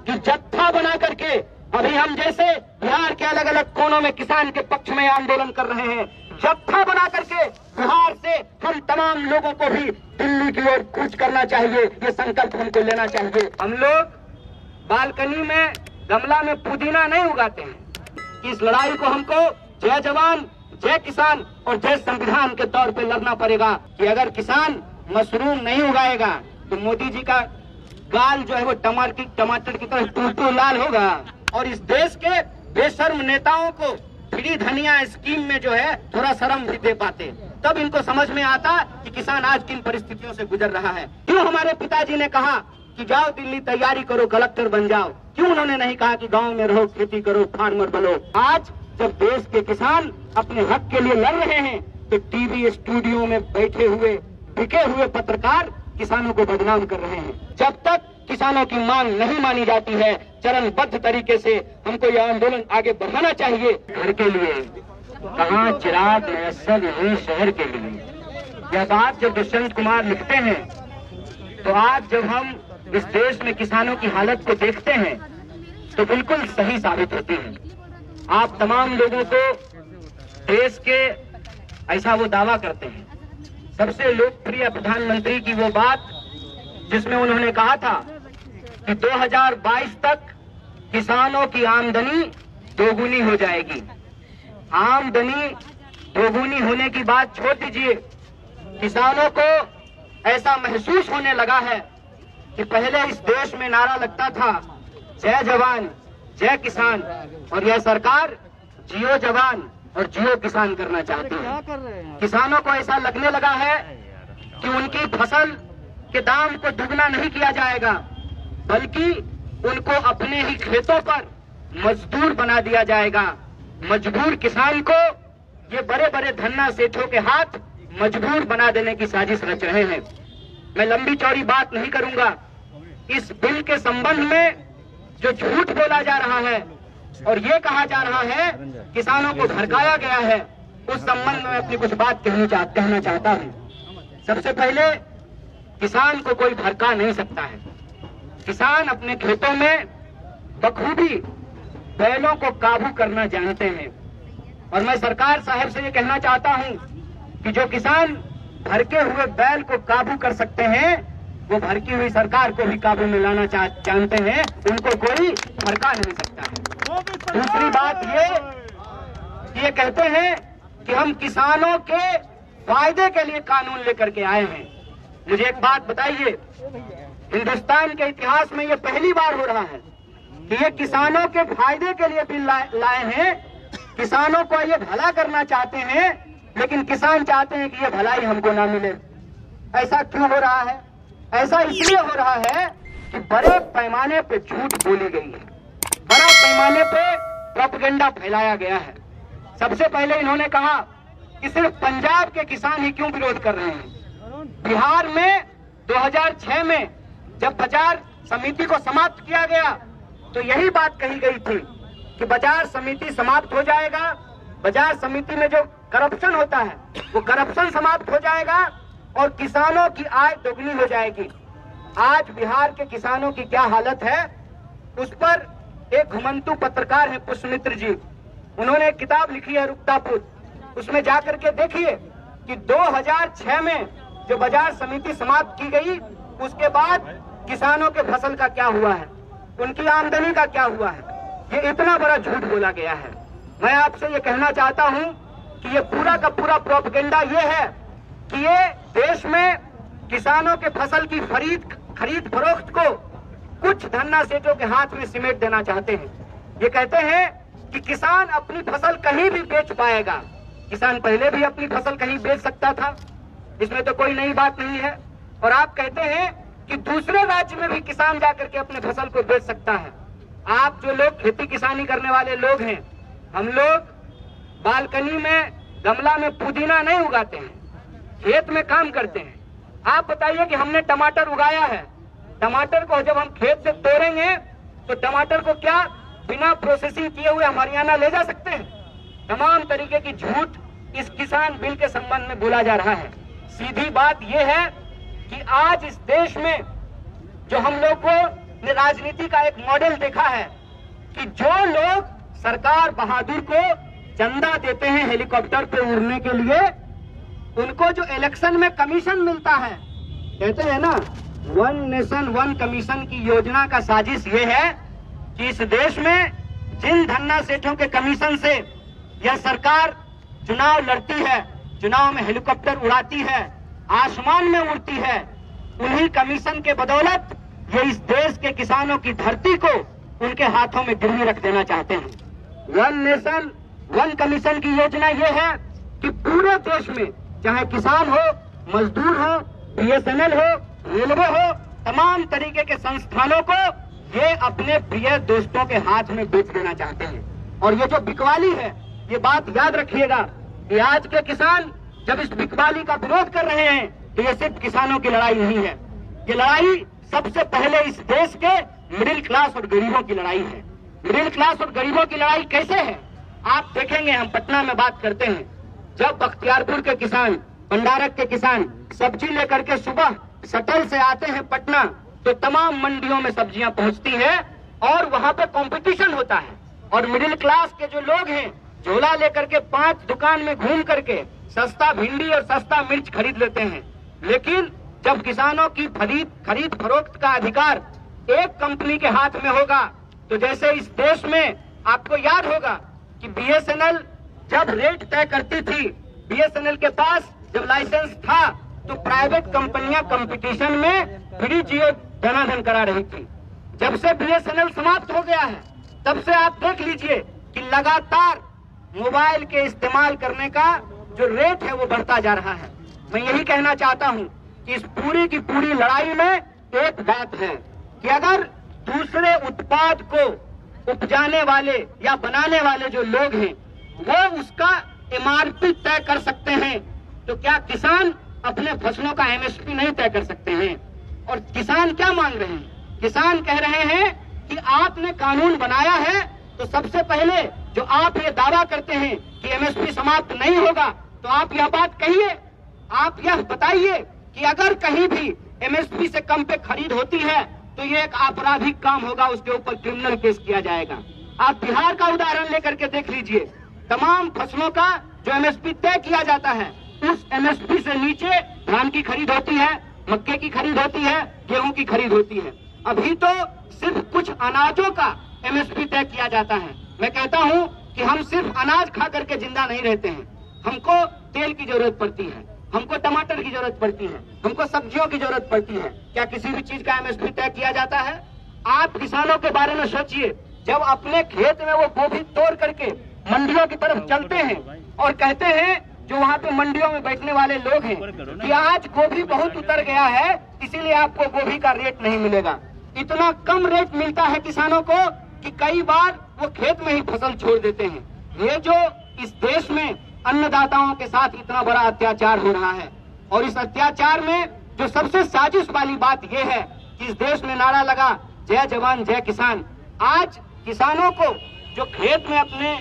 कि जत्था बना करके अभी हम जैसे बिहार के अलग अलग कोनों में किसान के पक्ष में आंदोलन कर रहे हैं, जत्था बना करके बिहार से हम तमाम लोगों को भी दिल्ली की ओर कूच करना चाहिए। ये संकल्प हमको लेना चाहिए। हम लोग बालकनी में गमला में पुदीना नहीं उगाते हैं। इस लड़ाई को हमको जय जवान, जय किसान और जय संविधान के तौर पे लड़ना पड़ेगा कि अगर किसान मशरूम नहीं उगाएगा तो मोदी जी का गाल जो है वो टमाटर की तरह टूटू लाल होगा। और इस देश के बेशर्म नेताओं को फ्री धनिया स्कीम में जो है थोड़ा शर्म भी दे पाते, तब इनको समझ में आता कि किसान आज किन परिस्थितियों से गुजर रहा है। क्यों हमारे पिताजी ने कहा कि जाओ दिल्ली तैयारी करो, कलेक्टर बन जाओ? क्यों उन्होंने नहीं कहा कि गांव में रहो, खेती करो, फार्मर बनो? आज जब देश के किसान अपने हक के लिए लड़ रहे हैं तो टीवी स्टूडियो में बैठे हुए बिके हुए पत्रकार किसानों को बदनाम कर रहे हैं। जब तक किसानों की मांग नहीं मानी जाती है, चरणबद्ध तरीके से हमको यह आंदोलन आगे बढ़ाना चाहिए। घर के लिए कहाँ चिराग मयस्सर यही शहर के लिए। यह बात जब दुष्यंत कुमार लिखते हैं तो आज जब हम इस देश में किसानों की हालत को देखते हैं तो बिल्कुल सही साबित होती है। आप तमाम लोगों को देश के ऐसा वो दावा करते हैं। सबसे लोकप्रिय प्रधानमंत्री की वो बात जिसमें उन्होंने कहा था कि 2022 तक किसानों की आमदनी दोगुनी हो जाएगी। आमदनी दोगुनी होने की बात छोड़ दीजिए, किसानों को ऐसा महसूस होने लगा है कि पहले इस देश में नारा लगता था जय जवान जय किसान, और यह सरकार जियो जवान और जियो किसान करना चाहती है। किसानों को ऐसा लगने लगा है कि उनकी फसल के दाम को दुगना नहीं किया जाएगा, बल्कि उनको अपने ही खेतों पर मजदूर बना दिया जाएगा। मजबूर किसान को ये बड़े बड़े धन्ना सेठों के हाथ मजबूर बना देने की साजिश रच रहे हैं। मैं लंबी चौड़ी बात नहीं करूंगा। इस बिल के संबंध में जो झूठ बोला जा रहा है और ये कहा जा रहा है किसानों को भड़काया गया है, उस संबंध में अपनी कुछ बात कहना चाहता हूं। सबसे पहले, किसान को कोई भड़का नहीं सकता है। किसान अपने खेतों में बखूबी बैलों को काबू करना जानते हैं। और मैं सरकार साहब से ये कहना चाहता हूं कि जो किसान भड़के हुए बैल को काबू कर सकते हैं, वो भड़की हुई सरकार को भी काबू में लाना जानते हैं। उनको कोई भड़का नहीं सकता है। दूसरी बात ये कहते हैं कि हम किसानों के फायदे के लिए कानून लेकर के आए हैं। मुझे एक बात बताइए, हिंदुस्तान के इतिहास में ये पहली बार हो रहा है कि ये किसानों के फायदे के लिए बिल लाए हैं। किसानों को ये भला करना चाहते हैं, लेकिन किसान चाहते हैं कि ये भलाई हमको ना मिले। ऐसा क्यों हो रहा है? ऐसा इसलिए हो रहा है कि बड़े पैमाने पे झूठ बोली गई है, बड़ा पैमाने पे प्रोपेगेंडा फैलाया गया है। सबसे पहले इन्होंने कहा कि सिर्फ पंजाब के किसान ही क्यों विरोध कर रहे हैं। बिहार में 2006 में जब बाजार समिति को समाप्त किया गया तो यही बात कही गई थी कि बाजार समिति समाप्त हो जाएगा, बाजार समिति में जो करप्शन होता है वो करप्शन समाप्त हो जाएगा और किसानों की आय दोगुनी हो जाएगी। आज बिहार के किसानों की क्या हालत है, उस पर एक घुमंतु पत्रकार है पुष्पमित्र जी, उन्होंने एक किताब लिखी है रुकतापुर। उसमें जाकर के देखिए कि 2006 में जो बाजार समिति समाप्त की गई, उसके बाद किसानों के फसल का क्या हुआ है, उनकी आमदनी का क्या हुआ है। ये इतना बड़ा झूठ बोला गया है। मैं आपसे ये कहना चाहता हूं कि ये पूरा का पूरा प्रोपेगेंडा ये है कि ये देश में किसानों के फसल की खरीद फरोख्त को कुछ धन्ना सेठों के हाथ में सिमेट देना चाहते हैं। ये कहते हैं कि किसान अपनी फसल कहीं भी बेच पाएगा। किसान पहले भी अपनी फसल कहीं बेच सकता था, इसमें तो कोई नई बात नहीं है। और आप कहते हैं कि दूसरे राज्य में भी किसान जाकर के अपने फसल को बेच सकता है। आप जो लोग खेती किसानी करने वाले लोग हैं, हम लोग बालकनी में गमला में पुदीना नहीं उगाते हैं, खेत में काम करते हैं। आप बताइए कि हमने टमाटर उगाया है, टमाटर को जब हम खेत से तोड़ेंगे तो टमाटर को क्या बिना प्रोसेसिंग किए हुए हम हरियाणा ले जा सकते हैं? तमाम तरीके की झूठ इस किसान बिल के संबंध में बोला जा रहा है। सीधी बात यह है कि आज इस देश में जो हम लोग को ने राजनीति का एक मॉडल देखा है कि जो लोग सरकार बहादुर को चंदा देते हैं हेलीकॉप्टर पे उड़ने के लिए, उनको जो इलेक्शन में कमीशन मिलता है, कहते हैं ना वन नेशन वन कमीशन की योजना का साजिश ये है कि इस देश में जिन धन्ना सेठों के कमीशन से यह सरकार चुनाव लड़ती है, चुनाव में हेलीकॉप्टर उड़ाती है, आसमान में उड़ती है, उन्हीं कमीशन के बदौलत ये इस देश के किसानों की धरती को उनके हाथों में गिरवी रख देना चाहते हैं। वन नेशन वन कमीशन की योजना ये है कि पूरे देश में चाहे किसान हो, मजदूर हो, बीएसएनएल हो, रेलवे हो, तमाम तरीके के संस्थानों को ये अपने प्रिय दोस्तों के हाथ में बेच देना चाहते हैं। और ये जो बिकवाली है, ये बात याद रखिएगा कि आज के किसान जब इस बिकवाली का विरोध कर रहे हैं तो ये सिर्फ किसानों की लड़ाई नहीं है, ये लड़ाई सबसे पहले इस देश के मिडिल क्लास और गरीबों की लड़ाई है। मिडिल क्लास और गरीबों की लड़ाई कैसे है आप देखेंगे। हम पटना में बात करते हैं, जब बख्तियारपुर के किसान, भंडारक के किसान सब्जी लेकर के सुबह शटल से आते हैं पटना, तो तमाम मंडियों में सब्जियां पहुंचती हैं और वहां पे कंपटीशन होता है। और मिडिल क्लास के जो लोग हैं झोला लेकर के 5 दुकान में घूम करके सस्ता भिंडी और सस्ता मिर्च खरीद लेते हैं। लेकिन जब किसानों की खरीद फरोख्त का अधिकार एक कंपनी के हाथ में होगा, तो जैसे इस देश में आपको याद होगा कि बीएसएनएल जब रेट तय करती थी, बीएसएनएल के पास जब लाइसेंस था तो प्राइवेट कंपनियां कंपटीशन में फ्री जियो धनाधन करा रही थी। जब से बीएसएनएल समाप्त हो गया है, तब से आप देख लीजिए कि लगातार मोबाइल के इस्तेमाल करने का जो रेट है वो बढ़ता जा रहा है। मैं यही कहना चाहता हूं कि इस पूरी की पूरी लड़ाई में एक बात है कि अगर दूसरे उत्पाद को उपजाने वाले या बनाने वाले जो लोग हैं वो उसका एमआरपी तय कर सकते हैं, तो क्या किसान अपने फसलों का एमएसपी नहीं तय कर सकते हैं? और किसान क्या मांग रहे हैं? किसान कह रहे हैं कि आपने कानून बनाया है तो सबसे पहले जो आप ये दावा करते हैं कि एमएसपी समाप्त नहीं होगा, तो आप यह बात कहिए, आप यह बताइए कि अगर कहीं भी एमएसपी से कम पे खरीद होती है तो ये एक आपराधिक काम होगा, उसके ऊपर क्रिमिनल केस किया जाएगा। आप बिहार का उदाहरण लेकर के देख लीजिए, तमाम फसलों का जो एमएसपी तय किया जाता है, उस एमएसपी से नीचे धान की खरीद होती है, मक्के की खरीद होती है, गेहूं की खरीद होती है। अभी तो सिर्फ कुछ अनाजों का एमएसपी तय किया जाता है। मैं कहता हूं कि हम सिर्फ अनाज खा करके जिंदा नहीं रहते हैं, हमको तेल की जरूरत पड़ती है, हमको टमाटर की जरूरत पड़ती है, हमको सब्जियों की जरूरत पड़ती है। क्या किसी भी चीज का एमएसपी तय किया जाता है? आप किसानों के बारे में सोचिए, जब अपने खेत में वो गोभी तोड़ करके मंडियों की तरफ चलते हैं और कहते हैं जो वहाँ पे मंडियों में बैठने वाले लोग हैं कि आज गोभी बहुत उतर गया है, इसीलिए आपको गोभी का रेट नहीं मिलेगा। इतना कम रेट मिलता है किसानों को कि कई बार वो खेत में ही फसल छोड़ देते हैं। ये जो इस देश में अन्नदाताओं के साथ इतना बड़ा अत्याचार हो रहा है, और इस अत्याचार में जो सबसे साजिश वाली बात यह है कि इस देश में नारा लगा जय जवान जय किसान। आज किसानों को जो खेत में अपने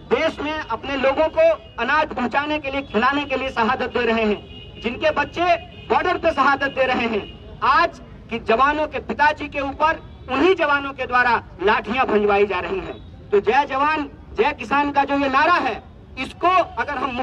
देश में अपने लोगों को अनाज पहुंचाने के लिए, खिलाने के लिए शहादत दे रहे हैं, जिनके बच्चे बॉर्डर पे शहादत दे रहे हैं, आज कि जवानों के पिताजी के ऊपर उन्हीं जवानों के द्वारा लाठियां भंजवाई जा रही हैं। तो जय जवान जय किसान का जो ये नारा है, इसको अगर हम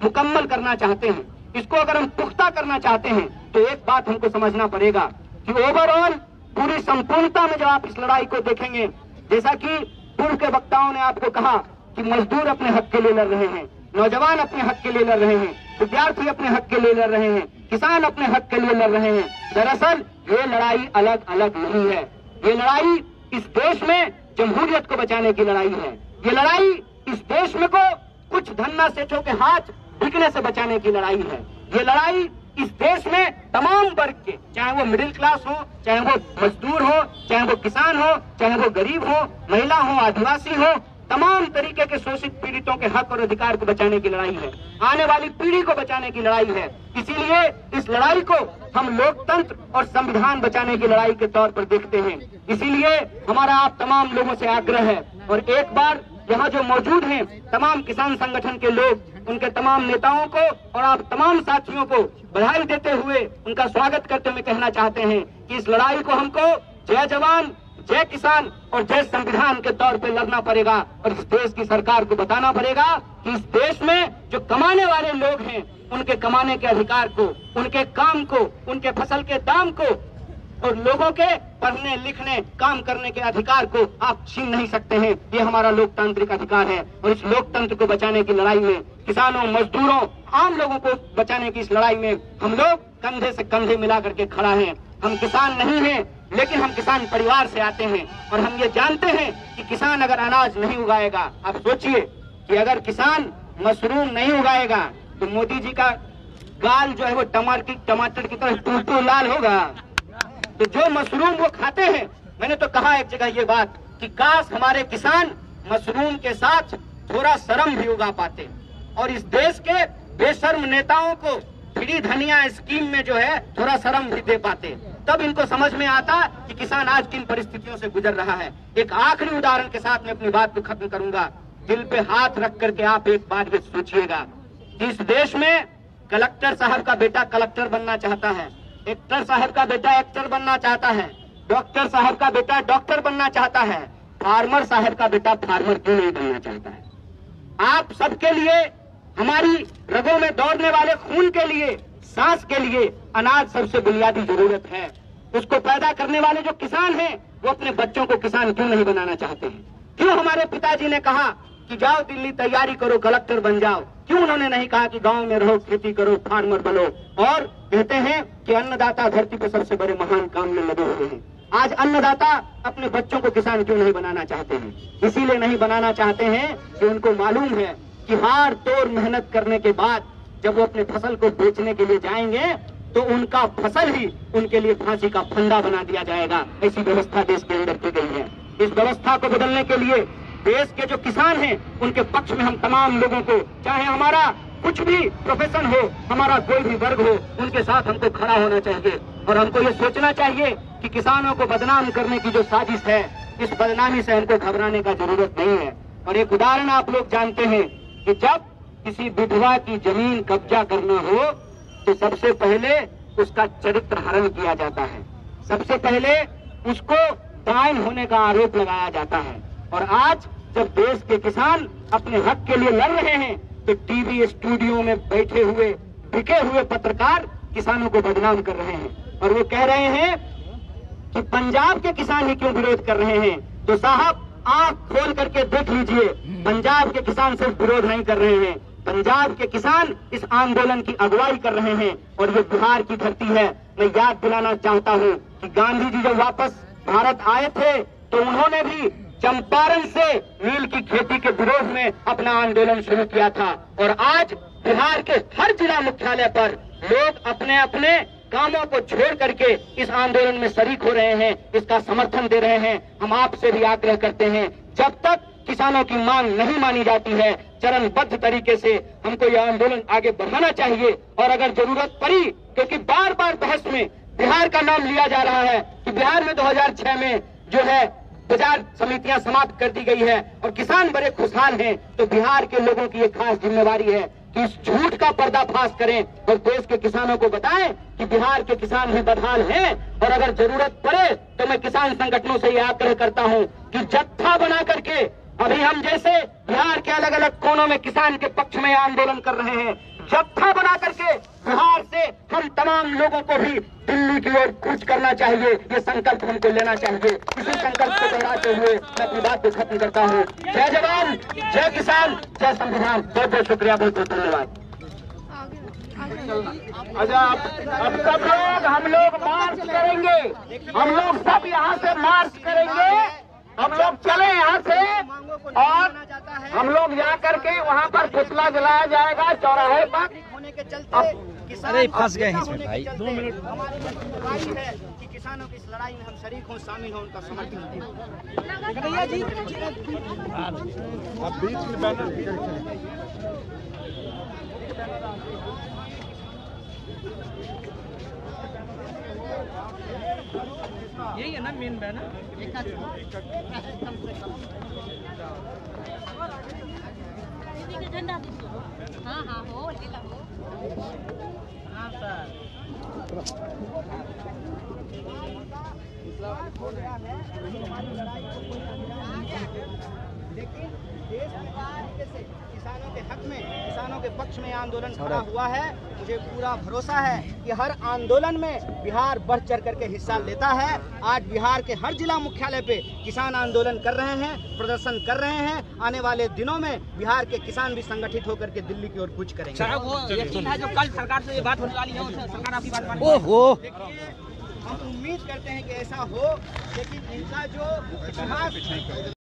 मुकम्मल करना चाहते हैं, इसको अगर हम पुख्ता करना चाहते हैं, तो एक बात हमको समझना पड़ेगा कि ओवरऑल पूरी संपूर्णता में जब आप इस लड़ाई को देखेंगे, जैसा कि पूर्व के वक्ताओं ने आपको कहा कि मजदूर अपने हक के लिए लड़ रहे हैं, नौजवान अपने हक के लिए लड़ रहे हैं, विद्यार्थी अपने हक के लिए लड़ रहे हैं, किसान अपने हक के लिए लड़ रहे हैं। दरअसल ये लड़ाई अलग अलग नहीं है, ये लड़ाई इस देश में जमहूरियत को बचाने की लड़ाई है। ये लड़ाई इस देश में को कुछ धन्ना सेठों के हाथ बिकने से बचाने की लड़ाई है। ये लड़ाई इस देश में तमाम वर्ग के, चाहे वो मिडिल क्लास हो, चाहे वो मजदूर हो, चाहे वो किसान हो, चाहे वो गरीब हो, महिला हो, आदिवासी हो, तमाम तरीके के शोषित पीड़ितों के हक और अधिकार को बचाने की लड़ाई है, आने वाली पीढ़ी को बचाने की लड़ाई है। इसीलिए इस लड़ाई को हम लोकतंत्र और संविधान बचाने की लड़ाई के तौर पर देखते हैं। इसीलिए हमारा आप तमाम लोगों से आग्रह है, और एक बार यहाँ जो मौजूद हैं तमाम किसान संगठन के लोग, उनके तमाम नेताओं को और आप तमाम साथियों को बधाई देते हुए, उनका स्वागत करते हुए कहना चाहते हैं कि इस लड़ाई को हमको जय जवान, जय किसान और जय संविधान के तौर पे लड़ना पड़ेगा। और इस देश की सरकार को बताना पड़ेगा कि इस देश में जो कमाने वाले लोग हैं, उनके कमाने के अधिकार को, उनके काम को, उनके फसल के दाम को और लोगों के पढ़ने लिखने काम करने के अधिकार को आप छीन नहीं सकते हैं। ये हमारा लोकतांत्रिक अधिकार है और इस लोकतंत्र को बचाने की लड़ाई में, किसानों, मजदूरों, आम लोगों को बचाने की इस लड़ाई में हम लोग कंधे से कंधे मिला करके खड़ा हैं। हम किसान नहीं हैं, लेकिन हम किसान परिवार से आते हैं और हम ये जानते हैं कि किसान अगर अनाज नहीं उगाएगा, आप सोचिए कि अगर किसान मशरूम नहीं उगाएगा तो मोदी जी का गाल जो है वो टमाटर की तरह टूटू लाल होगा। तो जो मशरूम वो खाते हैं, मैंने तो कहा एक जगह ये बात कि काश हमारे किसान मशरूम के साथ थोड़ा शर्म भी उगा पाते और इस देश के बेशर्म नेताओं को फ्री धनिया स्कीम में जो है थोड़ा शर्म भी दे पाते, तब इनको समझ में आता कि किसान आज किन परिस्थितियों से गुजर रहा है। एक आखिरी उदाहरण के साथ मैं अपनी बात को खत्म करूंगा। दिल पे हाथ रख करके आप एक बात सोचिएगा, इस देश में कलेक्टर साहब का बेटा कलेक्टर बनना चाहता है, एक्टर साहब का बेटा एक्टर बनना चाहता है, डॉक्टर साहब का बेटा डॉक्टर बनना चाहता है, फार्मर साहब का बेटा फार्मर क्यों नहीं बनना चाहता है? आप सबके लिए, हमारी रगों में दौड़ने वाले खून के लिए, सांस के लिए अनाज सबसे बुनियादी जरूरत है। उसको पैदा करने वाले जो किसान हैं, वो अपने बच्चों को किसान क्यों नहीं बनाना चाहते हैं? क्यों हमारे पिताजी ने कहा कि जाओ दिल्ली तैयारी करो, कलेक्टर बन जाओ? क्यों उन्होंने नहीं कहा कि गांव में रहो, खेती करो, फार्मर बनो? और कहते हैं कि अन्नदाता धरती पर सबसे बड़े महान काम में लगे हुए हैं। आज अन्नदाता अपने बच्चों को किसान क्यों नहीं बनाना चाहते हैं? इसीलिए नहीं बनाना चाहते हैं कि उनको मालूम है कि हार तोड़ मेहनत करने के बाद जब वो अपने फसल को बेचने के लिए जाएंगे तो उनका फसल ही उनके लिए फांसी का फंदा बना दिया जाएगा। ऐसी व्यवस्था देश के अंदर की गई है। इस व्यवस्था को बदलने के लिए देश के जो किसान हैं, उनके पक्ष में हम तमाम लोगों को, चाहे हमारा कुछ भी प्रोफेशन हो, हमारा कोई भी वर्ग हो, उनके साथ हमको खड़ा होना चाहिए और हमको ये सोचना चाहिए कि किसानों को बदनाम करने की जो साजिश है, इस बदनामी से हमको घबराने का जरूरत नहीं है। और एक उदाहरण आप लोग जानते हैं कि जब किसी विधवा की जमीन कब्जा करना हो तो सबसे पहले उसका चरित्र हरण किया जाता है, सबसे पहले उसको डायन होने का आरोप लगाया जाता है। और आज जब देश के किसान अपने हक के लिए लड़ रहे हैं तो टीवी स्टूडियो में बैठे हुए बिके हुए पत्रकार किसानों को बदनाम कर रहे हैं और वो कह रहे हैं कि पंजाब के किसान ही क्यों विरोध कर रहे हैं। तो साहब, आंख खोल करके देख लीजिए, पंजाब के किसान सिर्फ विरोध नहीं कर रहे हैं, पंजाब के किसान इस आंदोलन की अगुवाई कर रहे हैं और ये बिहार की धरती है। मैं याद दिलाना चाहता हूँ कि गांधी जी जब वापस भारत आए थे तो उन्होंने भी चंपारण से नील की खेती के विरोध में अपना आंदोलन शुरू किया था और आज बिहार के हर जिला मुख्यालय पर लोग अपने अपने कामों को छोड़ करके इस आंदोलन में शरीक हो रहे हैं, इसका समर्थन दे रहे हैं। हम आपसे भी आग्रह करते हैं, जब तक किसानों की मांग नहीं मानी जाती है, चरणबद्ध तरीके से हमको यह आंदोलन आगे बढ़ाना चाहिए। और अगर जरूरत पड़ी, क्योंकि बार बार बहस में बिहार का नाम लिया जा रहा है कि बिहार में 2006 में जो है बाजार समितियां समाप्त कर दी गई है और किसान बड़े खुशहाल हैं, तो बिहार के लोगों की एक खास जिम्मेवारी है कि इस झूठ का पर्दाफाश करें और देश के किसानों को बताएं कि बिहार के किसान भी बदहाल हैं। और अगर जरूरत पड़े तो मैं किसान संगठनों से यह आग्रह करता हूं कि जत्था बना करके, अभी हम जैसे बिहार के अलग अलग कोनों में किसान के पक्ष में आंदोलन कर रहे हैं, जत्था बना करके बिहार से हम तमाम लोगों को भी दिल्ली की ओर कूच करना चाहिए। ये संकल्प हमको लेना चाहिए। इसी संकल्प को दोहराते हुए मैं अपनी बात को खत्म करता हूँ। जय जवान, जय किसान, जय संविधान। बहुत बहुत शुक्रिया, बहुत बहुत धन्यवाद। अच्छा, अब सब लोग, हम लोग मार्च करेंगे, हम लोग सब यहाँ से मार्च करेंगे। हम लोग चले यहाँ से और हम लोग जा करके वहाँ पर पुतला जलाया जाएगा चौराहे पर। होने के चलते अरे फंस गए इसमें भाई, 2 मिनट। हमारी है कि किसानों की इस लड़ाई में हम शरीक हों, शामिल हों, उनका समर्थन दें। अब बीच में बैनर यही है ना मेन बैनर। झंडा हाँ हाँ हो हाँ सर। हो गया है, हमारी लड़ाई को कोई अंजाम नहीं देगा। लेकिन देश में जिस तरीके से किसानों के हक में, किसानों के पक्ष में आंदोलन खड़ा हुआ है, मुझे पूरा भरोसा है कि हर आंदोलन में बिहार बढ़ चढ़ करके हिस्सा लेता है। आज बिहार के हर जिला मुख्यालय पे किसान आंदोलन कर रहे हैं, प्रदर्शन कर रहे हैं। आने वाले दिनों में बिहार के किसान भी संगठित होकर के दिल्ली की ओर कूच करेंगे। वो यकीन है जो कल सरकार से ये बात होने वाली है, सरकार आपकी बात मानेगी। ओहो, देखिए हम उम्मीद करते हैं कि ऐसा हो, लेकिन इनका जो इतिहास